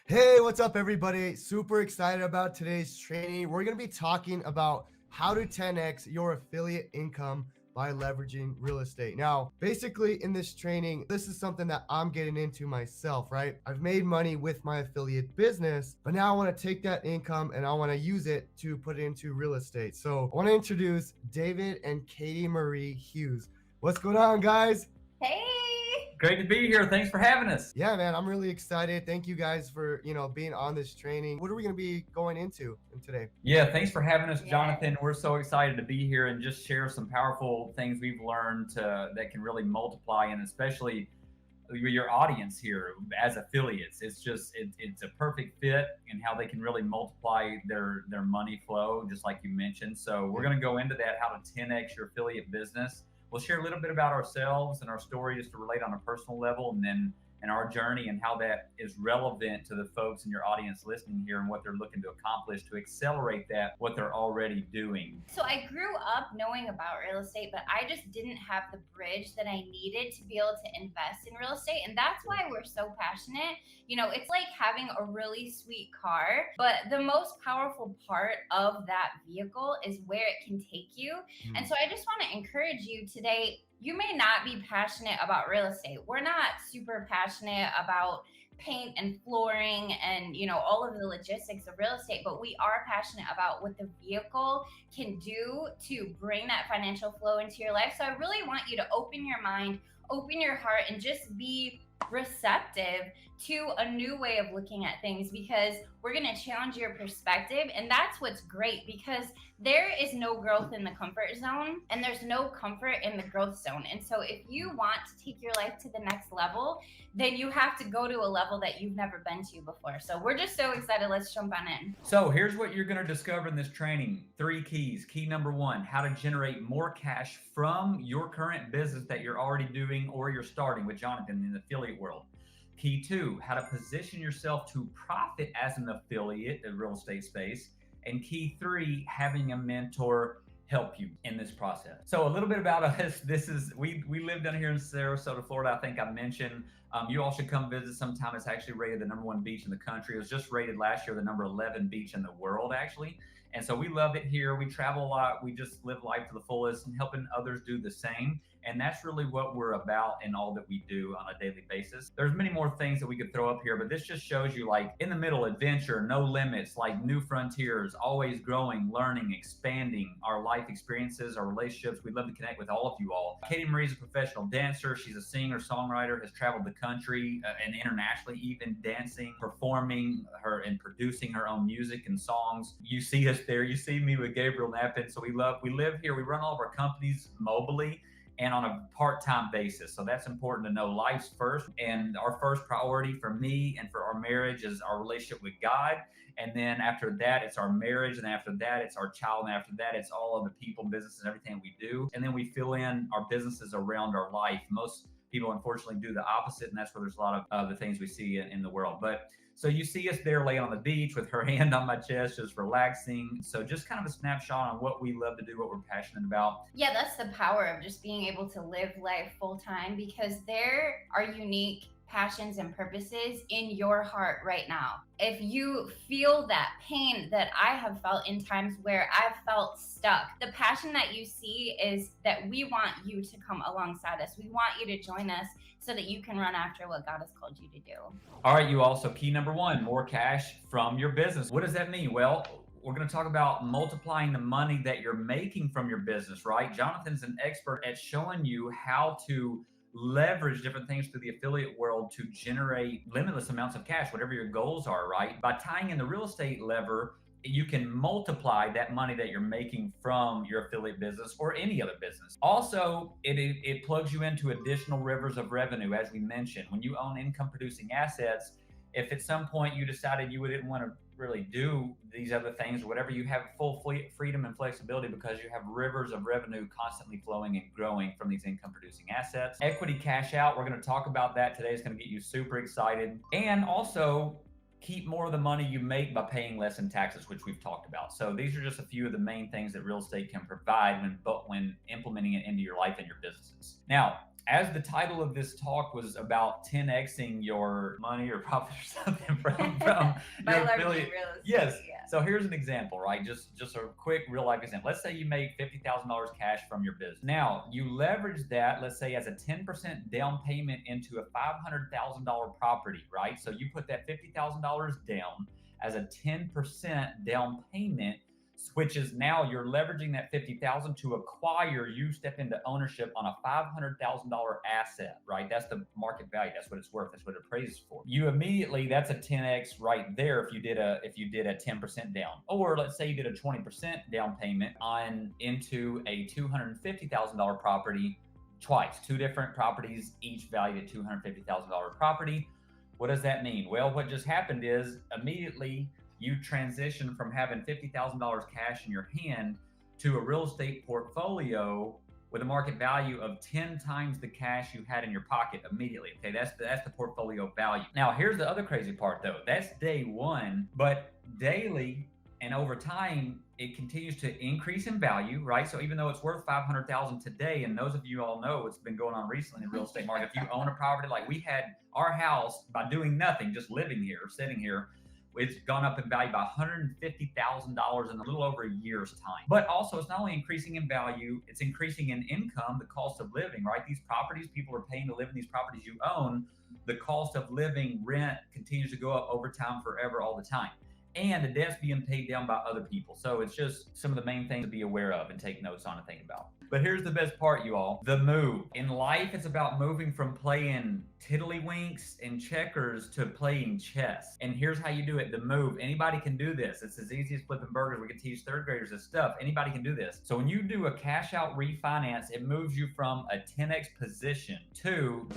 Hey, what's up, everybody? Super excited about today's training. We're going to be talking about how to 10x your affiliate income by leveraging real estate. Now, basically, in this training, this is something that I'm getting into myself, right? I've made money with my affiliate business, but now I want to take that income and I want to use it to put it into real estate. So I want to introduce David and Katie Marie Hughes. What's going on, guys? Hey! Great to be here. Thanks for having us. Yeah, man, I'm really excited. Thank you guys for, being on this training. What are we going to be going into today? Yeah, thanks for having us, Yes. Jonathan. We're so excited to be here and just share some powerful things we've learned that can really multiply, and especially your audience here as affiliates. It's a perfect fit in how they can really multiply their money flow, just like you mentioned. So we're going to go into that, how to 10x your affiliate business. We'll share a little bit about ourselves and our story just to relate on a personal level, and then and our journey and how that is relevant to the folks in your audience listening here and what they're looking to accomplish to accelerate that, what they're already doing. So I grew up knowing about real estate, but I just didn't have the bridge that I needed to be able to invest in real estate. And that's why we're so passionate. It's like having a really sweet car, but the most powerful part of that vehicle is where it can take you. And so I just want to encourage you today. You may not be passionate about real estate. We're not super passionate about paint and flooring and all of the logistics of real estate, but we are passionate about what the vehicle can do to bring that financial flow into your life. So I really want you to open your mind, open your heart, and just be receptive to a new way of looking at things, because we're going to challenge your perspective. And that's what's great, because there is no growth in the comfort zone and there's no comfort in the growth zone. And so if you want to take your life to the next level, then you have to go to a level that you've never been to before. So we're just so excited. Let's jump on in. So here's what you're going to discover in this training. 3 keys. Key number 1, how to generate more cash from your current business that you're already doing or you're starting with Jonathan in the affiliate world. Key 2, how to position yourself to profit as an affiliate in the real estate space. And key 3, having a mentor help you in this process. So a little bit about us. We live down here in Sarasota, Florida. I think I mentioned you all should come visit sometime. It's actually rated the #1 beach in the country. It was just rated last year the number 11 beach in the world, actually. And so we love it here. We travel a lot. We just live life to the fullest and helping others do the same. And that's really what we're about in all that we do on a daily basis. There's many more things that we could throw up here, but this just shows you, like, in the middle, adventure, no limits, like new frontiers, always growing, learning, expanding our life experiences, our relationships. We'd love to connect with all of you all. Katie Marie's a professional dancer. She's a singer, songwriter, has traveled the country and internationally, even dancing, performing her and producing her own music and songs. You see us there. You see me with Gabriel Knappin. So we live here. We run all of our companies mobily and on a part-time basis. So that's important to know. Life's first, and our first priority for me and for our marriage is our relationship with God. And then after that, it's our marriage. And after that, it's our child. And after that, it's all of the people, businesses, and everything we do. And then we fill in our businesses around our life. Most people, unfortunately, do the opposite. And that's where there's a lot of the things we see in the world. But so you see us there laying on the beach with her hand on my chest, just relaxing. So just kind of a snapshot on what we love to do, what we're passionate about. Yeah, that's the power of just being able to live life full time, because there are unique passions and purposes in your heart right now. If you feel that pain that I have felt in times where I've felt stuck, the passion that you see is that we want you to come alongside us. We want you to join us so that you can run after what God has called you to do. All right, you all. So key number 1, more cash from your business. What does that mean? Well, we're going to talk about multiplying the money that you're making from your business, right? Jonathan's an expert at showing you how to leverage different things through the affiliate world to generate limitless amounts of cash, whatever your goals are, right? By tying in the real estate lever, you can multiply that money that you're making from your affiliate business or any other business. Also, it plugs you into additional rivers of revenue. As we mentioned, when you own income producing assets, if at some point you decided you didn't want to really do these other things or whatever, you have full freedom and flexibility because you have rivers of revenue constantly flowing and growing from these income producing assets. Equity cash out, we're going to talk about that today. It's going to get you super excited. And also keep more of the money you make by paying less in taxes, which we've talked about. So these are just a few of the main things that real estate can provide when implementing it into your life and your businesses. Now, as the title of this talk was about 10xing your money or profit or something from By your leveraging affiliate. real estate. Yes. Yeah. So here's an example, right? Just a quick real life example. Let's say you made $50,000 cash from your business. Now you leverage that, let's say, as a 10% down payment into a $500,000 property, right? So you put that $50,000 down as a 10% down payment, which is now you're leveraging that 50,000 to acquire. You step into ownership on a $500,000 asset, right? That's the market value. That's what it's worth. That's what it appraises for. You immediately, that's a 10x right there if you did a 10% down. Or let's say you did a 20% down payment on into a $250,000 property twice. Two different properties, each valued at $250,000 property. What does that mean? Well, what just happened is immediately you transition from having $50,000 cash in your hand to a real estate portfolio with a market value of 10 times the cash you had in your pocket immediately. Okay, that's the portfolio value. Now, here's the other crazy part though. That's day one, but daily and over time, it continues to increase in value, right? So even though it's worth $500,000 today, and those of you all know what's been going on recently in the real estate market, if you own a property, like we had our house by doing nothing, just living here, sitting here, it's gone up in value by $150,000 in a little over a year's time. But also, it's not only increasing in value, it's increasing in income, the cost of living, right? These properties, people are paying to live in these properties you own. The cost of living, rent continues to go up over time, forever, all the time. And the debt's being paid down by other people. So it's just some of the main things to be aware of and take notes on and think about. But here's the best part, you all. The move. In life, it's about moving from playing tiddlywinks and checkers to playing chess. And here's how you do it. The move. Anybody can do this. It's as easy as flipping burgers. We can teach third graders this stuff. Anybody can do this. So when you do a cash out refinance, it moves you from a 10x position to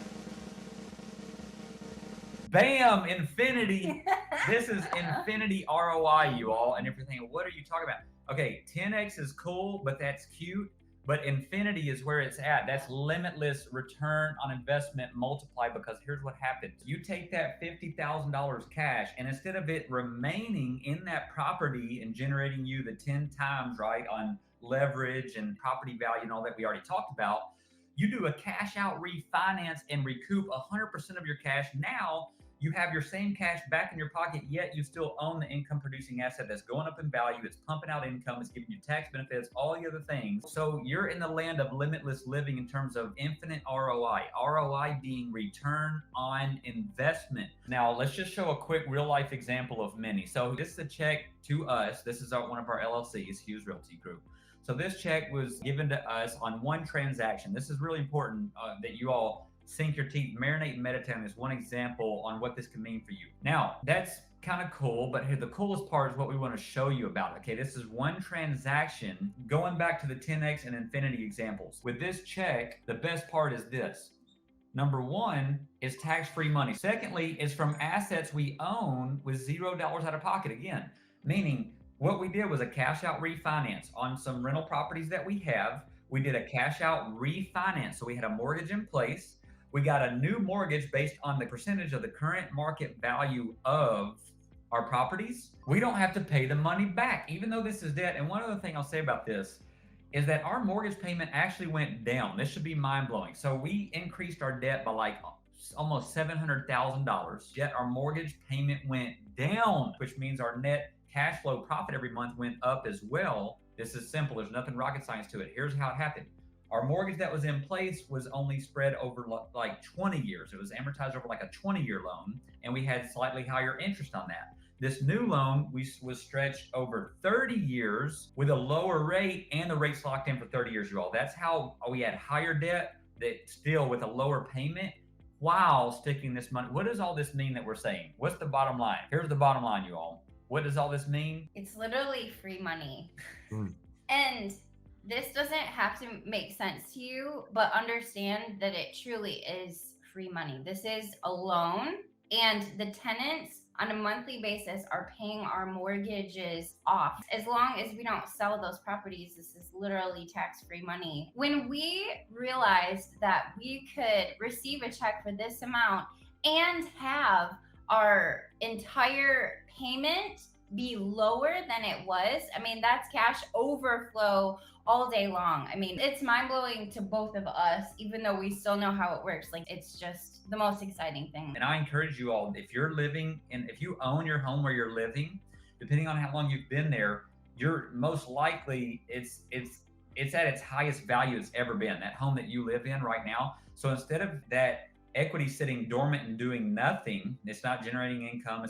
bam, infinity. This is infinity ROI, you all. And everything. What are you talking about? Okay, 10x is cool, but that's cute. But infinity is where it's at. That's limitless return on investment multiplied, because here's what happens. You take that $50,000 cash, and instead of it remaining in that property and generating you the 10 times, right, on leverage and property value and all that we already talked about, you do a cash out refinance and recoup 100% of your cash. Now, you have your same cash back in your pocket, yet you still own the income producing asset that's going up in value. It's pumping out income. It's giving you tax benefits, all the other things. So you're in the land of limitless living in terms of infinite ROI. ROI being return on investment. Now, let's just show a quick real life example of many. So this is a check to us. This is one of our LLCs, Hughes Realty Group. So this check was given to us on one transaction. This is really important that you all sink your teeth, marinate and meditate on this one example on what this can mean for you. Now, that's kind of cool, but here the coolest part is what we want to show you about. Okay, this is one transaction. Going back to the 10x and infinity examples. With this check, the best part is this. Number one is tax-free money. Secondly, is from assets we own with $0 out of pocket. Again, meaning what we did was a cash out refinance on some rental properties that we have. We did a cash out refinance. So we had a mortgage in place. We got a new mortgage based on the percentage of the current market value of our properties. We don't have to pay the money back, even though this is debt. And one other thing I'll say about this is that our mortgage payment actually went down. This should be mind blowing. So we increased our debt by like almost $700,000, yet our mortgage payment went down, which means our net cash flow profit every month went up as well. This is simple. There's nothing rocket science to it. Here's how it happened. Our mortgage that was in place was only spread over like 20 years. It was amortized over like a 20-year loan, and we had slightly higher interest on that. This new loan was stretched over 30 years with a lower rate, and the rate's locked in for 30 years, you all. That's how we had higher debt that still with a lower payment while sticking this money. What does all this mean that we're saying? What's the bottom line? Here's the bottom line, you all. What does all this mean? It's literally free money. And this doesn't have to make sense to you, but understand that it truly is free money. This is a loan, and the tenants on a monthly basis are paying our mortgages off. As long as we don't sell those properties, this is literally tax-free money. When we realized that we could receive a check for this amount and have our entire payment be lower than it was, I mean, that's cash overflow all day long. I mean, it's mind blowing to both of us, even though we still know how it works. Like, it's just the most exciting thing. And I encourage you all, if you're living and if you own your home where you're living, depending on how long you've been there, you're most likely it's at its highest value it's ever been, that home that you live in right now. So instead of that equity sitting dormant and doing nothing, it's not generating income,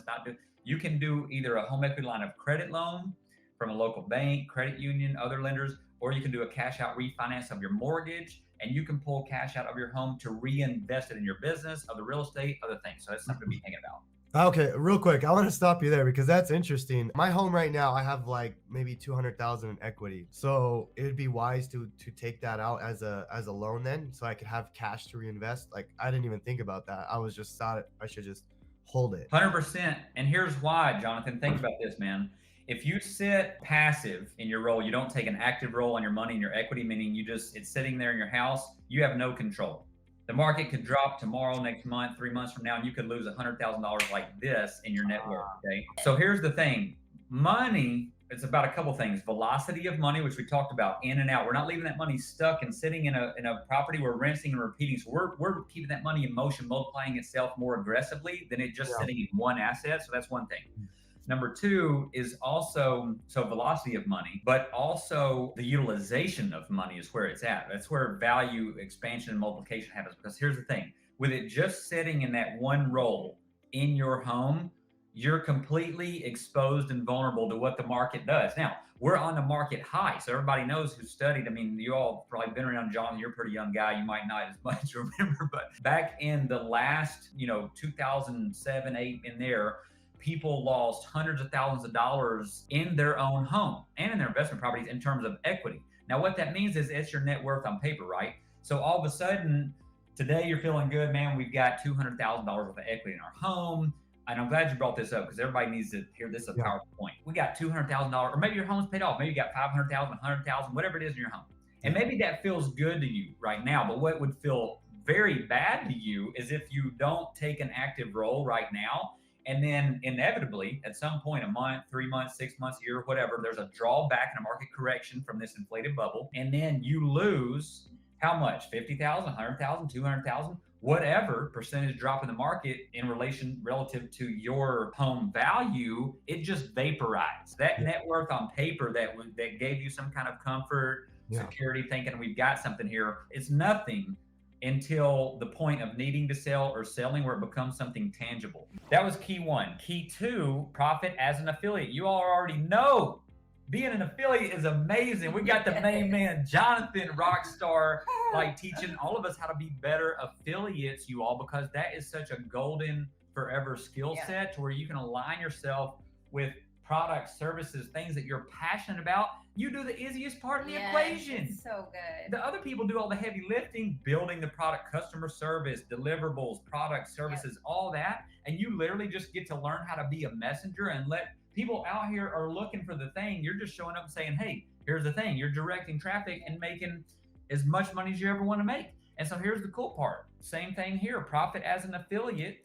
you can do either a home equity line of credit loan from a local bank, credit union, other lenders, or you can do a cash out refinance of your mortgage, and you can pull cash out of your home to reinvest it in your business, other real estate, other things. So that's something to be thinking about. Okay, real quick, I want to stop you there because that's interesting. My home right now, I have like maybe 200,000 in equity. So it'd be wise to take that out as a loan then, so I could have cash to reinvest. Like, I didn't even think about that. I was just thought I should just hold it. 100%. And here's why, Jonathan. Think about this, man. If you sit passive in your role, you don't take an active role on your money and your equity, meaning it's sitting there in your house, you have no control. The market could drop tomorrow, next month, 3 months from now, and you could lose $100,000 like this in your net worth. Okay. So here's the thing. Money, it's about a couple things. Velocity of money, which we talked about, in and out. We're not leaving that money stuck and sitting in a property we're rinsing and repeating. So we're keeping that money in motion, multiplying itself more aggressively than it just sitting in one asset. So that's one thing. Number two is also, so velocity of money, but also the utilization of money is where it's at. That's where value expansion and multiplication happens. Because here's the thing, with it just sitting in that one role in your home, you're completely exposed and vulnerable to what the market does. Now, we're on the market high. So everybody knows who studied. I mean, you all probably been around John. You're a pretty young guy. You might not as much remember, but back in the last, 2007, 8 in there, people lost hundreds of thousands of dollars in their own home and in their investment properties in terms of equity. Now, what that means is it's your net worth on paper, right? So all of a sudden, today you're feeling good, man. We've got $200,000 worth of equity in our home. And I'm glad you brought this up because everybody needs to hear this as a powerful point. We got $200,000, or maybe your home's paid off. Maybe you got 500,000, 100,000, whatever it is in your home. And maybe that feels good to you right now. But what would feel very bad to you is if you don't take an active role right now. And then inevitably, at some point, a month, 3 months, 6 months, a year, whatever, there's a drawback and a market correction from this inflated bubble. And then you lose how much? 50,000, 100,000, 200,000, whatever percentage drop in the market in relation relative to your home value, it just vaporized. That net worth on paper that gave you some kind of comfort, security, thinking we've got something here, it's nothing until the point of needing to sell or selling where it becomes something tangible. That was key one. Key two, profit as an affiliate. You all already know being an affiliate is amazing. We got the main man, Jonathan, Rockstar, like teaching all of us how to be better affiliates, you all, because that is such a golden forever skill set to where you can align yourself with products, services, things that you're passionate about. You do the easiest part of the equation. It's so good. The other people do all the heavy lifting, building the product, customer service, deliverables, products, services, all that. And you literally just get to learn how to be a messenger and let people out here are looking for the thing. You're just showing up and saying, hey, here's the thing. You're directing traffic and making as much money as you ever want to make. And so here's the cool part. Same thing here. Profit as an affiliate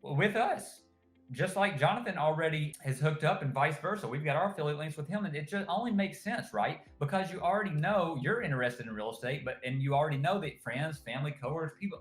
with us. Just like Jonathan already has hooked up and vice versa. We've got our affiliate links with him, and it just only makes sense, right? Because you already know you're interested in real estate, and you already know that friends, family, coworkers, people,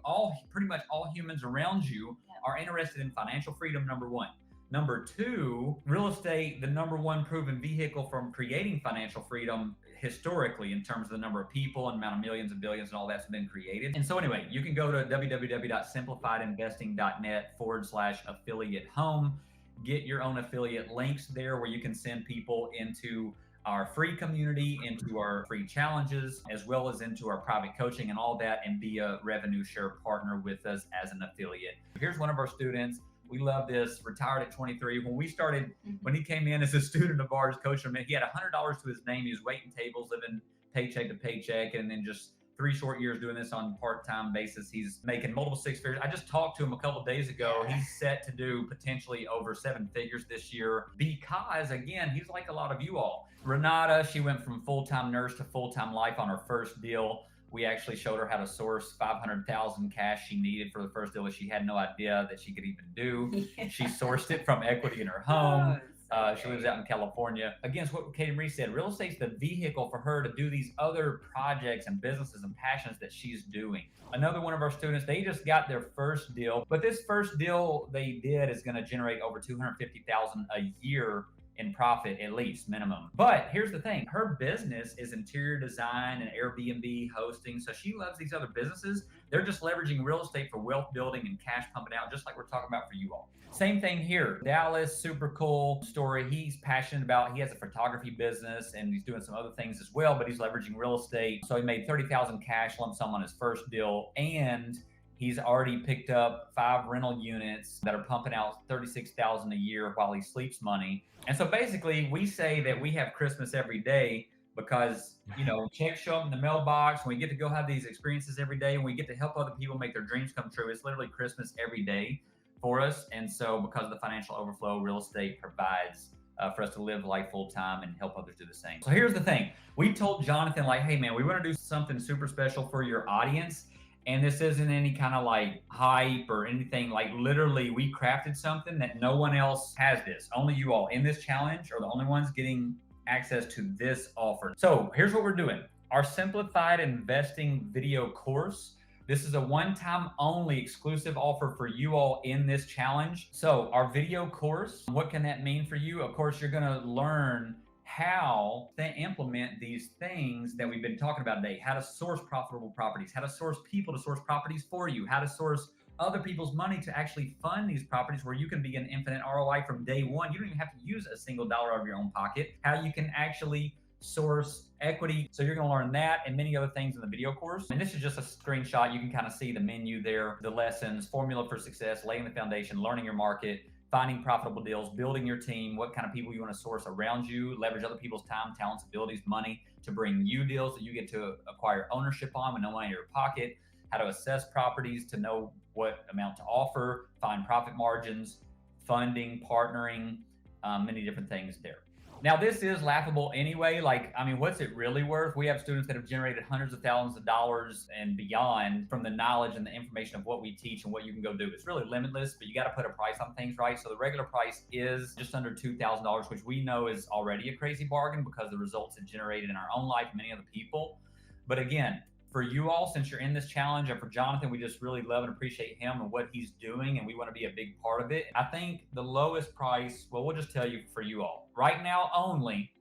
pretty much all humans around you are interested in financial freedom, number one. Number two, real estate, the number one proven vehicle from creating financial freedom historically in terms of the number of people and amount of millions and billions and all that's been created. And so anyway, you can go to www.simplifiedinvesting.net/affiliate home, get your own affiliate links there where you can send people into our free community, into our free challenges, as well as into our private coaching and all that, and be a revenue share partner with us as an affiliate. Here's one of our students. We love this, retired at 23. When we started, when he came in as a student of ours, coaching him, he had $100 to his name. He was waiting tables, living paycheck to paycheck. And then just 3 short years doing this on a part-time basis, he's making multiple six figures. I just talked to him a couple of days ago. He's set to do potentially over 7 figures this year because, again, he's like a lot of you all. Renata, she went from full-time nurse to full-time life on her first deal. We actually showed her how to source $500,000 cash she needed for the first deal that she had no idea that she could even do. She sourced it from equity in her home. She lives out in California. Again, it's what Katie Marie said. Real estate's the vehicle for her to do these other projects and businesses and passions that she's doing. Another one of our students, they just got their first deal, but this first deal they did is going to generate over $250,000 a year in profit, at least minimum. But here's the thing, her business is interior design and Airbnb hosting. So she loves these other businesses. They're just leveraging real estate for wealth building and cash pumping out, just like we're talking about for you all. Same thing here. Dallas, super cool story. He's passionate about, he has a photography business and he's doing some other things as well, but he's leveraging real estate. So he made $30,000 cash lump sum on his first deal, and he's already picked up 5 rental units that are pumping out $36,000 a year while he sleeps money. And so basically we say that we have Christmas every day because, you know, checks show up in the mailbox, and we get to go have these experiences every day, and we get to help other people make their dreams come true. It's literally Christmas every day for us. And so because of the financial overflow real estate provides for us to live life full time and help others do the same. So here's the thing. We told Jonathan, like, hey man, we want to do something super special for your audience. And this isn't any kind of like hype or anything. Like literally we crafted something that no one else has this. Only you all in this challenge are the only ones getting access to this offer. So here's what we're doing. Our Simplified Investing video course. This is a one-time only exclusive offer for you all in this challenge. So our video course, what can that mean for you? Of course, you're gonna learn how to implement these things that we've been talking about today, how to source profitable properties, how to source people to source properties for you, how to source other people's money to actually fund these properties where you can be an infinite ROI from day one. You don't even have to use a single dollar out of your own pocket, how you can actually source equity. So you're going to learn that and many other things in the video course. And this is just a screenshot. You can kind of see the menu there, the lessons, formula for success, laying the foundation, learning your market, finding profitable deals, building your team, what kind of people you want to source around you, leverage other people's time, talents, abilities, money to bring you deals that you get to acquire ownership on with no money in your pocket, how to assess properties to know what amount to offer, find profit margins, funding, partnering, many different things there. Now, this is laughable anyway. Like, I mean, what's it really worth? We have students that have generated hundreds of thousands of dollars and beyond from the knowledge and the information of what we teach and what you can go do. It's really limitless, but you got to put a price on things, right? So the regular price is just under $2,000, which we know is already a crazy bargain because the results it generated in our own life and many other people. But again, for you all, since you're in this challenge, and for Jonathan, we just really love and appreciate him and what he's doing, and we want to be a big part of it. I think the lowest price, well, we'll just tell you for you all. Right now only,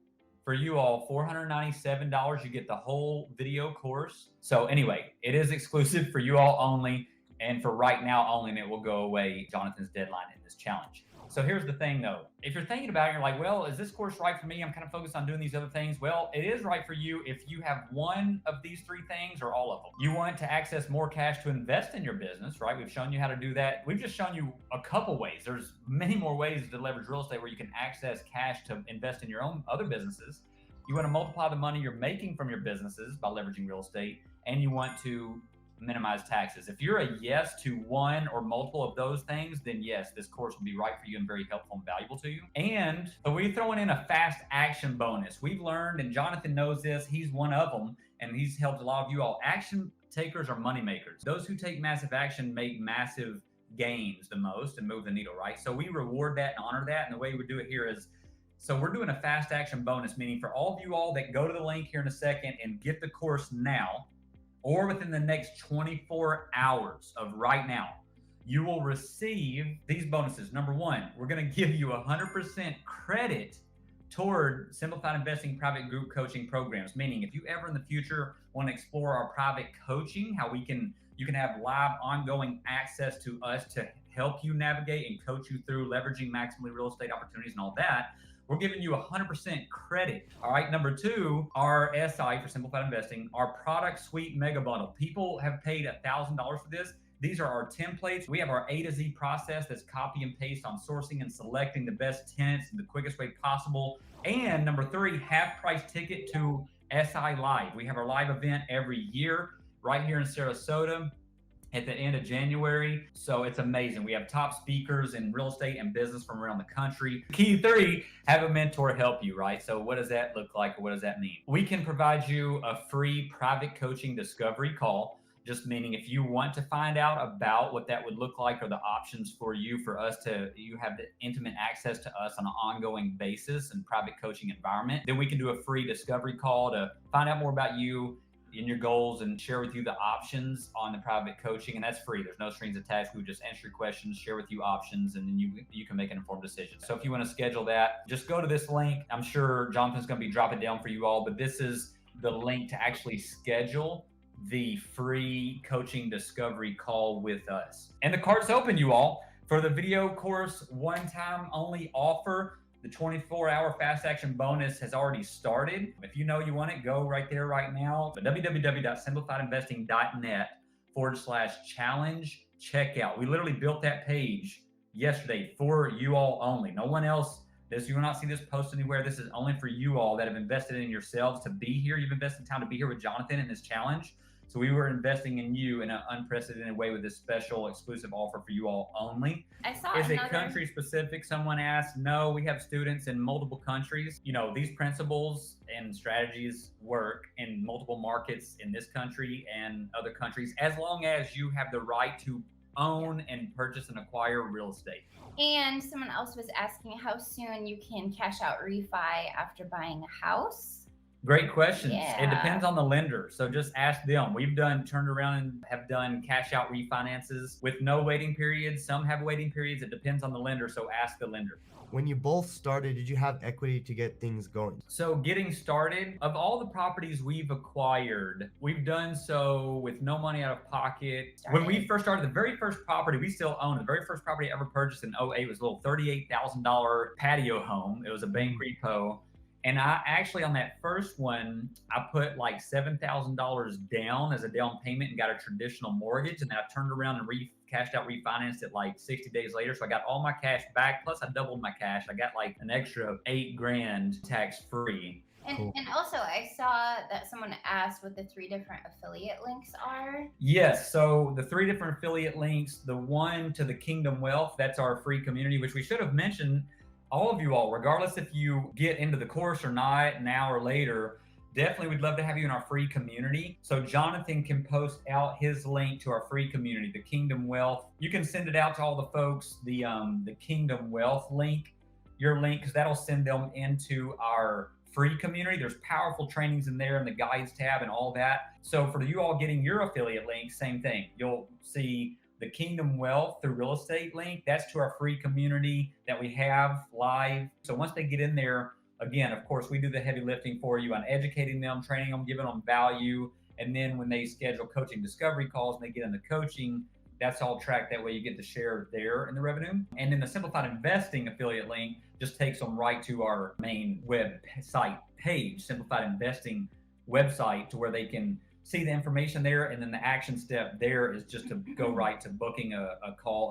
for you all, $497, you get the whole video course. So anyway, it is exclusive for you all only, and for right now only, and it will go away Jonathan's deadline in this challenge. So here's the thing though, if you're thinking about it, you're like, well, is this course right for me? I'm kind of focused on doing these other things. Well, it is right for you if you have one of these 3 things or all of them. You want to access more cash to invest in your business, right? We've shown you how to do that. We've just shown you a couple ways. There's many more ways to leverage real estate where you can access cash to invest in your own other businesses. You want to multiply the money you're making from your businesses by leveraging real estate, and you want to minimize taxes. If you're a yes to one or multiple of those things, then yes, this course will be right for you and very helpful and valuable to you. And so we're throwing in a fast action bonus. We've learned, and Jonathan knows this, he's one of them, and he's helped a lot of you all. Action takers are money makers. Those who take massive action make massive gains the most and move the needle, right? So we reward that and honor that. And the way we do it here is, so we're doing a fast action bonus, meaning for all of you all that go to the link here in a second and get the course now, or within the next 24 hours of right now, you will receive these bonuses. Number one, we're going to give you 100% credit toward Simplified Investing private group coaching programs. Meaning, if you ever in the future want to explore our private coaching, how you can have live ongoing access to us to help you navigate and coach you through leveraging maximally real estate opportunities and all that, we're giving you 100% credit. All right. Number two, our SI for Simplified Investing, our product suite mega bundle. People have paid $1,000 for this. These are our templates. We have our A to Z process that's copy and paste on sourcing and selecting the best tenants in the quickest way possible. And number three, half price ticket to SI Live. We have our live event every year right here in Sarasota at the end of January. So it's amazing. We have top speakers in real estate and business from around the country. Key three, have a mentor help you, right? So what does that look like, or what does that mean? We can provide you a free private coaching discovery call. just meaning if you want to find out about what that would look like or the options for you, you have the intimate access to us on an ongoing basis and private coaching environment, then we can do a free discovery call to find out more about you and your goals and share with you the options on the private coaching. And that's free. There's no strings attached. We would just answer your questions, share with you options, and then you can make an informed decision. So if you want to schedule that, just go to this link. I'm sure Jonathan's going to be dropping down for you all, but this is the link to actually schedule the free coaching discovery call with us. And the card's open, you all, for the video course one-time only offer. The 24-hour fast action bonus has already started. If you know you want it, go right there right now. www.simplifiedinvesting.net/challenge checkout. We literally built that page yesterday for you all only. No one else. You will not see this post anywhere. This is only for you all that have invested in yourselves to be here. You've invested time to be here with Jonathan in this challenge. So we were investing in you in an unprecedented way with this special exclusive offer for you all only. Is it country specific? Someone asked. No, we have students in multiple countries. You know, these principles and strategies work in multiple markets in this country and other countries, as long as you have the right to own and purchase and acquire real estate. And someone else was asking how soon you can cash out refi after buying a house. Great questions. Yeah. It depends on the lender. So just ask them. We've turned around and have done cash out refinances with no waiting periods. Some have waiting periods. It depends on the lender. So ask the lender. When you both started, did you have equity to get things going? So getting started, of all the properties we've acquired, we've done so with no money out of pocket. When we first started, the very first property we still own, the very first property I ever purchased in 2008 was a little $38,000 patio home. It was a bank repo. And I actually, on that first one, I put like $7,000 down as a down payment and got a traditional mortgage. And then I turned around and refinanced it like 60 days later. So I got all my cash back. Plus I doubled my cash. I got like an extra $8,000 tax free. And also I saw that someone asked what the 3 different affiliate links are. Yes. So the 3 different affiliate links, the one to the Kingdom Wealth, that's our free community, which we should have mentioned. All of you all, regardless if you get into the course or not, now or later, definitely we'd love to have you in our free community. So Jonathan can post out his link to our free community, the Kingdom Wealth. You can send it out to all the folks, the Kingdom Wealth link, your link, because that'll send them into our free community. There's powerful trainings in there and the guides tab and all that. So for you all getting your affiliate link, same thing. You'll see the Kingdom Wealth through real estate link. That's to our free community that we have live. So once they get in there, again, of course, we do the heavy lifting for you on educating them, training them, giving them value. And then when they schedule coaching discovery calls and they get into coaching, that's all tracked. That way you get to share there in the revenue. And then the Simplified Investing affiliate link just takes them right to our main website page, Simplified Investing website, to where they can see the information there. And then the action step there is just to go right to booking a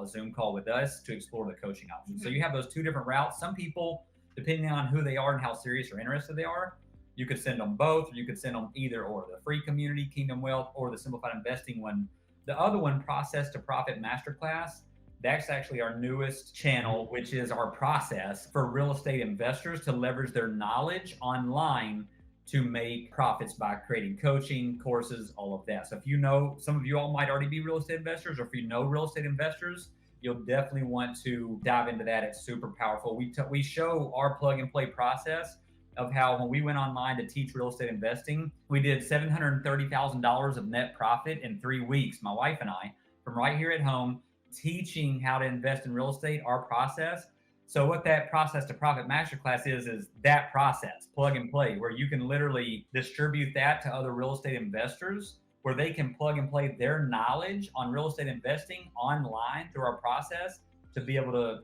Zoom call with us to explore the coaching options. So you have those 2 different routes. Some people, depending on who they are and how serious or interested they are, you could send them both, or you could send them either or, the free community, Kingdom Wealth, or the Simplified Investing one. The other one, Process to Profit Masterclass, that's actually our newest channel, which is our process for real estate investors to leverage their knowledge online to make profits by creating coaching, courses, all of that. So if you know, some of you all might already be real estate investors, or if you know real estate investors, you'll definitely want to dive into that. It's super powerful. We show our plug and play process of how when we went online to teach real estate investing, we did $730,000 of net profit in 3 weeks, my wife and I, from right here at home, teaching how to invest in real estate, our process. So what that Process to Profit Masterclass is that process, plug and play, where you can literally distribute that to other real estate investors, where they can plug and play their knowledge on real estate investing online through our process to be able to,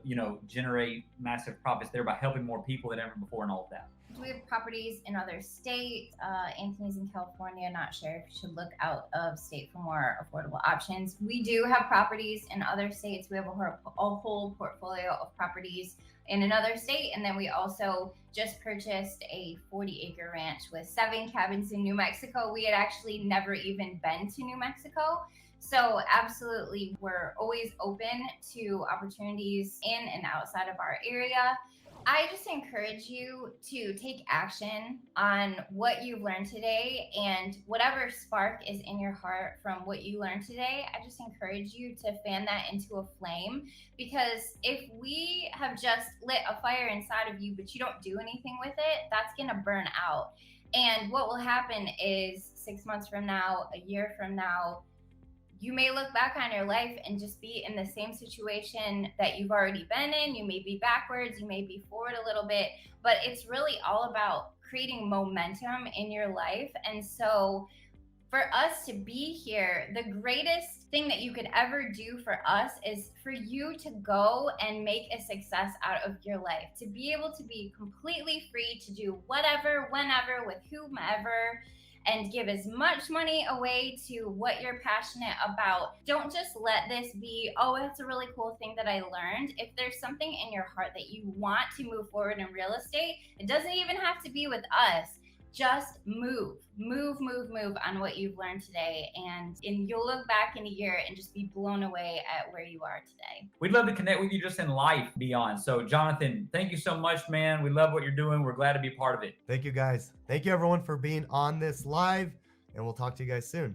generate massive profits there by helping more people than ever before and all of that. Do we have properties in other states? Anthony's in California. Not sure if you should look out of state for more affordable options. We do have properties in other states. We have a whole portfolio of properties in another state. And then we also just purchased a 40-acre ranch with 7 cabins in New Mexico. We had actually never even been to New Mexico. So absolutely, we're always open to opportunities in and outside of our area. I just encourage you to take action on what you've learned today, and whatever spark is in your heart from what you learned today, I just encourage you to fan that into a flame. Because if we have just lit a fire inside of you, but you don't do anything with it, that's going to burn out. And what will happen is 6 months from now, a year from now, you may look back on your life and just be in the same situation that you've already been in. You may be backwards, you may be forward a little bit, but it's really all about creating momentum in your life. And so, for us to be here, the greatest thing that you could ever do for us is for you to go and make a success out of your life, to be able to be completely free to do whatever, whenever, with whomever, and give as much money away to what you're passionate about. Don't just let this be, oh, it's a really cool thing that I learned. If there's something in your heart that you want to move forward in real estate, it doesn't even have to be with us. Just move on what you've learned today, and you'll look back in a year and just be blown away at where you are today. We'd love to connect with you just in life beyond. So Jonathan, thank you so much, man. We love what you're doing. We're glad to be part of it. Thank you, guys. Thank you, everyone, for being on this live, and we'll talk to you guys soon.